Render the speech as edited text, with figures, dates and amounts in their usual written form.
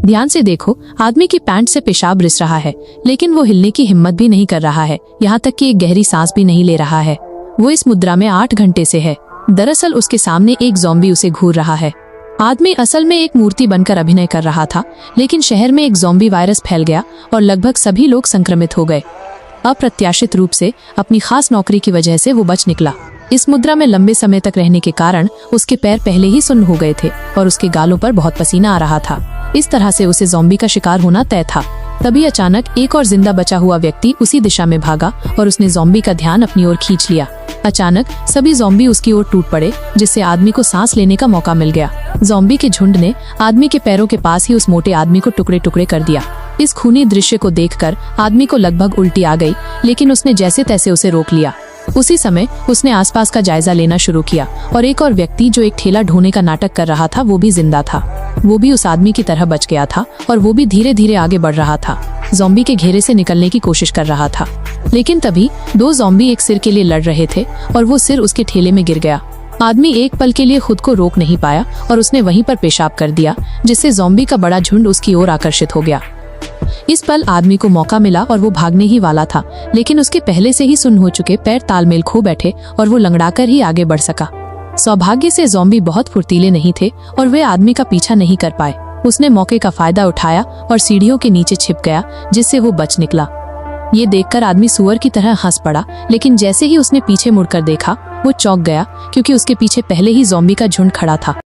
ध्यान से देखो, आदमी की पैंट से पेशाब रिस रहा है, लेकिन वो हिलने की हिम्मत भी नहीं कर रहा है, यहाँ तक कि एक गहरी सांस भी नहीं ले रहा है। वो इस मुद्रा में 8 घंटे से है। दरअसल उसके सामने एक ज़ॉम्बी उसे घूर रहा है। आदमी असल में एक मूर्ति बनकर अभिनय कर रहा था, लेकिन शहर में एक ज़ॉम्बी वायरस फैल गया और लगभग सभी लोग संक्रमित हो गए। अप्रत्याशित रूप से अपनी खास नौकरी की वजह से वो बच निकला। इस मुद्रा में लंबे समय तक रहने के कारण उसके पैर पहले ही सुन्न हो गए थे और उसके गालों पर बहुत पसीना आ रहा था। इस तरह से उसे ज़ॉम्बी का शिकार होना तय था। तभी अचानक एक और जिंदा बचा हुआ व्यक्ति उसी दिशा में भागा और उसने ज़ॉम्बी का ध्यान अपनी ओर खींच लिया। अचानक सभी ज़ॉम्बी उसकी ओर टूट पड़े, जिससे आदमी को सांस लेने का मौका मिल गया। ज़ॉम्बी के झुंड ने आदमी के पैरों के पास ही उस मोटे आदमी को टुकड़े टुकड़े कर दिया। इस खूनी दृश्य को देखकर आदमी को लगभग उल्टी आ गई, लेकिन उसने जैसे तैसे उसे रोक लिया। उसी समय उसने आसपास का जायजा लेना शुरू किया और एक और व्यक्ति जो एक ठेला ढोने का नाटक कर रहा था वो भी जिंदा था। वो भी उस आदमी की तरह बच गया था और वो भी धीरे धीरे आगे बढ़ रहा था, ज़ॉम्बी के घेरे से निकलने की कोशिश कर रहा था। लेकिन तभी 2 ज़ॉम्बी एक सिर के लिए लड़ रहे थे और वो सिर उसके ठेले में गिर गया। आदमी एक पल के लिए खुद को रोक नहीं पाया और उसने वहीं पर पेशाब कर दिया, जिससे ज़ॉम्बी का बड़ा झुंड उसकी ओर आकर्षित हो गया। इस पल आदमी को मौका मिला और वो भागने ही वाला था, लेकिन उसके पहले से ही सुन्न हो चुके पैर तालमेल खो बैठे और वो लंगड़ाकर ही आगे बढ़ सका। सौभाग्य से ज़ॉम्बी बहुत फुर्तीले नहीं थे और वे आदमी का पीछा नहीं कर पाए। उसने मौके का फायदा उठाया और सीढ़ियों के नीचे छिप गया, जिससे वो बच निकला। ये देखकर आदमी सुअर की तरह हंस पड़ा, लेकिन जैसे ही उसने पीछे मुड़कर देखा वो चौंक गया, क्योंकि उसके पीछे पहले ही ज़ॉम्बी का झुंड खड़ा था।